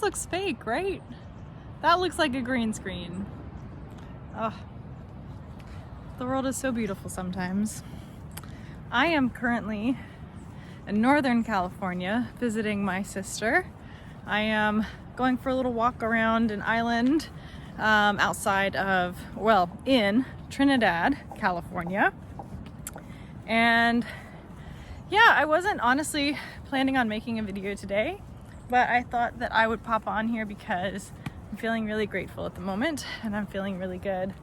looks fake, right? That looks like a green screen. Oh, the world is so beautiful sometimes. I am currently in Northern California visiting my sister. I am going for a little walk around an island outside of, well, in Trinidad, California. And yeah, I wasn't honestly planning on making a video today, but I thought that I would pop on here because I'm feeling really grateful at the moment and I'm feeling really good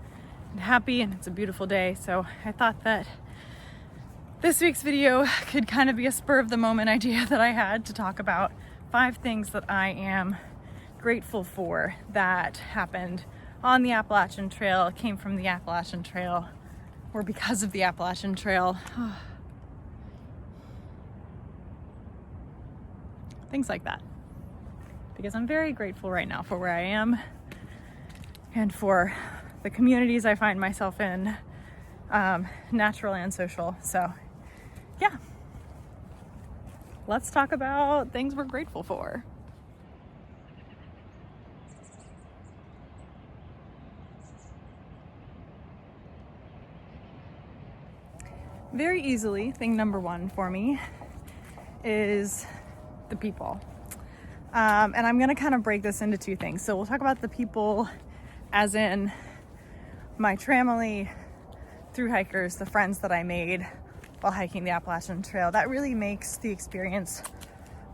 and happy, and it's a beautiful day. So I thought that this week's video could kind of be a spur of the moment idea that I had to talk about 5 things that I am grateful for that happened on the Appalachian Trail, came from the Appalachian Trail, or because of the Appalachian Trail. Things like that. Because I'm very grateful right now for where I am and for the communities I find myself in, natural and social. So yeah, let's talk about things we're grateful for. Very easily, thing number 1 for me is the people. And I'm gonna kind of break this into 2 things. So we'll talk about the people as in my tramily, through hikers, the friends that I made while hiking the Appalachian Trail. That really makes the experience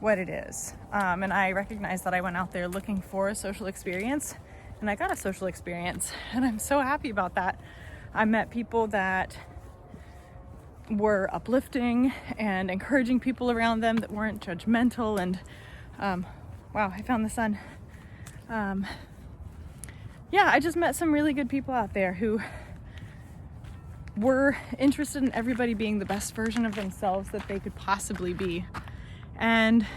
what it is. And I recognize that I went out there looking for a social experience, and I got a social experience, and I'm so happy about that. I met people that were uplifting and encouraging people around them that weren't judgmental, and wow, I found the sun. Yeah, I just met some really good people out there who were interested in everybody being the best version of themselves that they could possibly be. And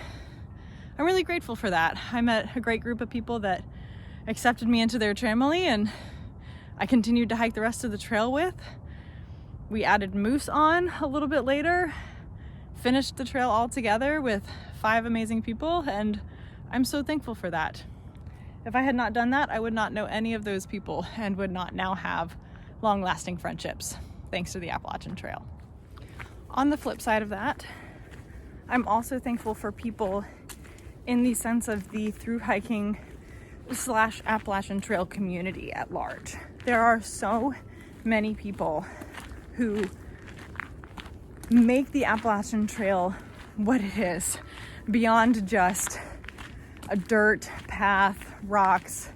I'm really grateful for that. I met a great group of people that accepted me into their family, and I continued to hike the rest of the trail with. We added moose on a little bit later, finished the trail all together with 5 amazing people, and I'm so thankful for that. If I had not done that, I would not know any of those people and would not now have long-lasting friendships, thanks to the Appalachian Trail. On the flip side of that, I'm also thankful for people in the sense of the through hiking / Appalachian Trail community at large. There are so many people who make the Appalachian Trail what it is, beyond just a dirt path, rocks,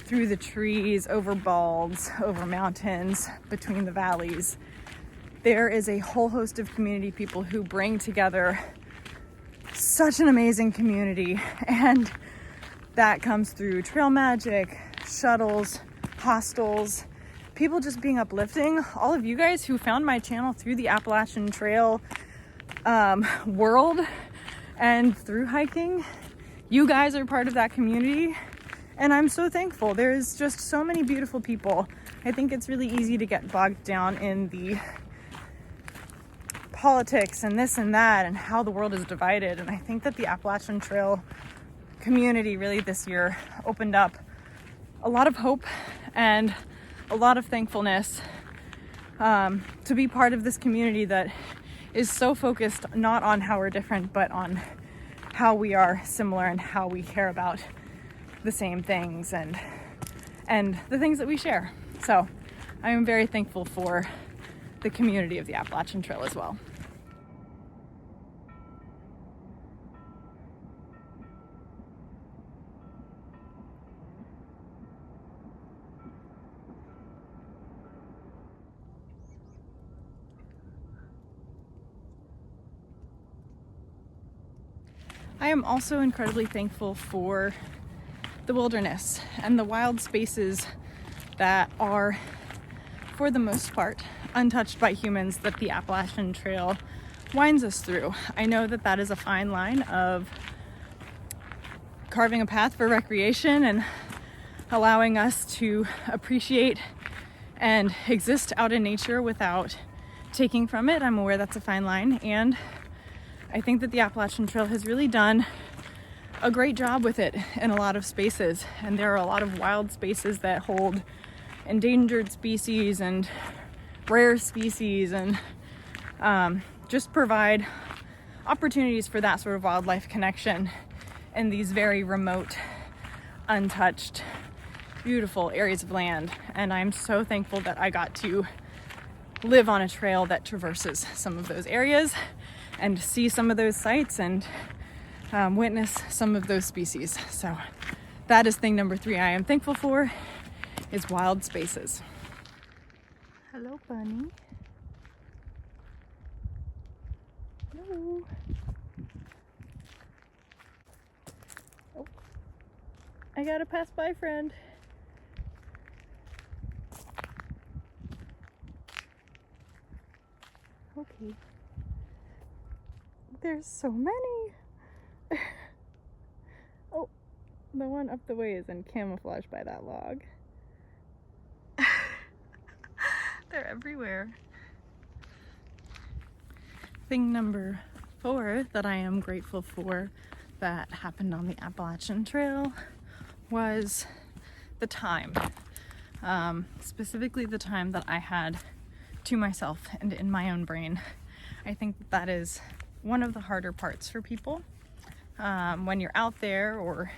through the trees, over balds, over mountains, between the valleys. There is a whole host of community people who bring together such an amazing community, and that comes through trail magic, shuttles, hostels, people just being uplifting. All of you guys who found my channel through the Appalachian Trail world and through hiking, you guys are part of that community, and I'm so thankful. There's just so many beautiful people. I think it's really easy to get bogged down in the politics and this and that and how the world is divided, and I think that the Appalachian Trail community really this year opened up a lot of hope and a lot of thankfulness to be part of this community that is so focused not on how we're different, but on how we are similar and how we care about the same things and the things that we share. So I am very thankful for the community of the Appalachian Trail as well. I am also incredibly thankful for the wilderness and the wild spaces that are, for the most part, untouched by humans that the Appalachian Trail winds us through. I know that that is a fine line of carving a path for recreation and allowing us to appreciate and exist out in nature without taking from it. I'm aware that's a fine line, and I think that the Appalachian Trail has really done a great job with it in a lot of spaces, and there are a lot of wild spaces that hold endangered species and rare species, and just provide opportunities for that sort of wildlife connection in these very remote, untouched, beautiful areas of land. And I'm so thankful that I got to live on a trail that traverses some of those areas and see some of those sites and witness some of those species. So that is thing number 3 I am thankful for, is wild spaces. Hello, bunny. Hello. Oh, I gotta pass by, friend. Okay. There's so many. Oh, the one up the way is in camouflage by that log. They're everywhere. Thing number 4 that I am grateful for that happened on the Appalachian Trail was the time. Specifically the time that I had to myself and in my own brain. I think that is one of the harder parts for people when you're out there, or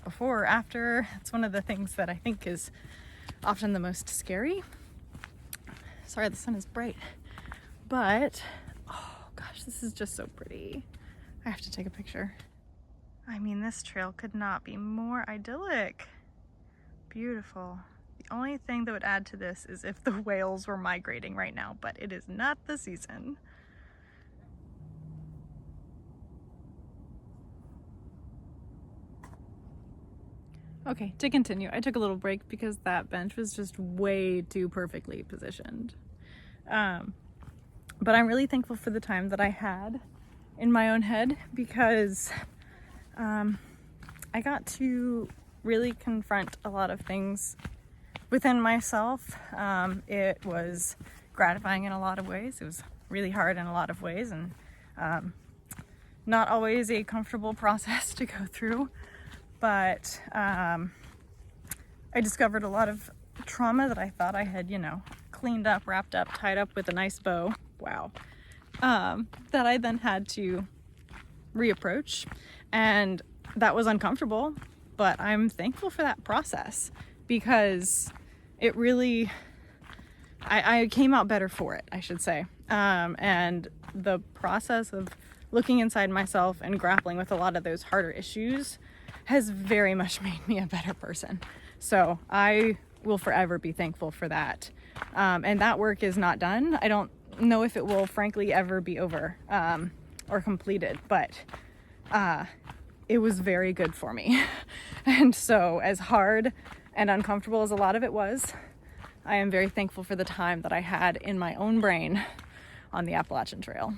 before or after. It's one of the things that I think is often the most scary. Sorry, the sun is bright, but oh gosh, this is just so pretty. I have to take a picture. I mean, this trail could not be more idyllic. Beautiful. The only thing that would add to this is if the whales were migrating right now, but it is not the season. Okay, to continue, I took a little break because that bench was just way too perfectly positioned. But I'm really thankful for the time that I had in my own head, because I got to really confront a lot of things within myself. It was gratifying in a lot of ways. It was really hard in a lot of ways, and not always a comfortable process to go through. But I discovered a lot of trauma that I thought I had, cleaned up, wrapped up, tied up with a nice bow. Wow. That I then had to reapproach, and that was uncomfortable, but I'm thankful for that process, because it really, I came out better for it, I should say. And the process of looking inside myself and grappling with a lot of those harder issues has very much made me a better person. So I will forever be thankful for that. And that work is not done. I don't know if it will frankly ever be over or completed, but it was very good for me. And so, as hard and uncomfortable as a lot of it was, I am very thankful for the time that I had in my own brain on the Appalachian Trail.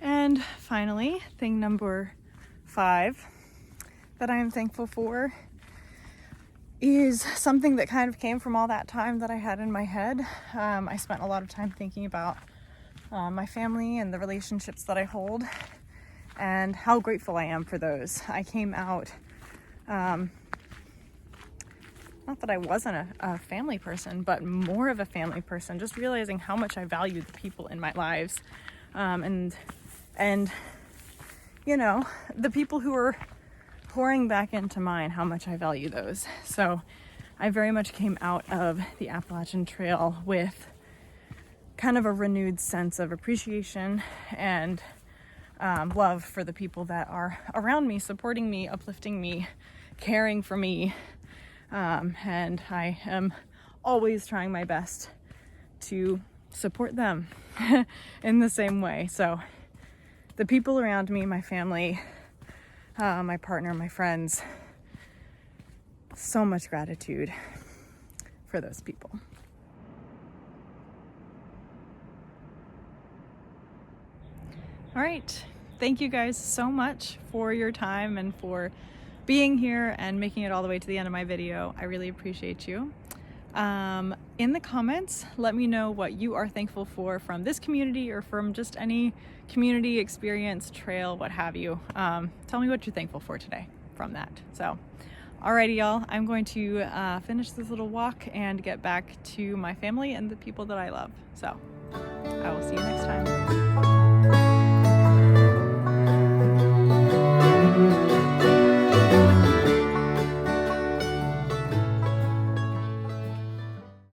And finally, thing number 5 that I am thankful for is something that kind of came from all that time that I had in my head. I spent a lot of time thinking about my family and the relationships that I hold, and how grateful I am for those. I came out, not that I wasn't a family person, but more of a family person, just realizing how much I value the people in my lives. And the people who are pouring back into mine, how much I value those. So I very much came out of the Appalachian Trail with kind of a renewed sense of appreciation and love for the people that are around me, supporting me, uplifting me, caring for me. And I am always trying my best to support them in the same way. So the people around me, my family, my partner, my friends, so much gratitude for those people. All right. Thank you guys so much for your time and for being here and making it all the way to the end of my video. I really appreciate you. In the comments, let me know what you are thankful for from this community or from just any community experience, trail, what have you. Tell me what you're thankful for today from that. So, alrighty y'all, I'm going to finish this little walk and get back to my family and the people that I love. So, I will see you next time.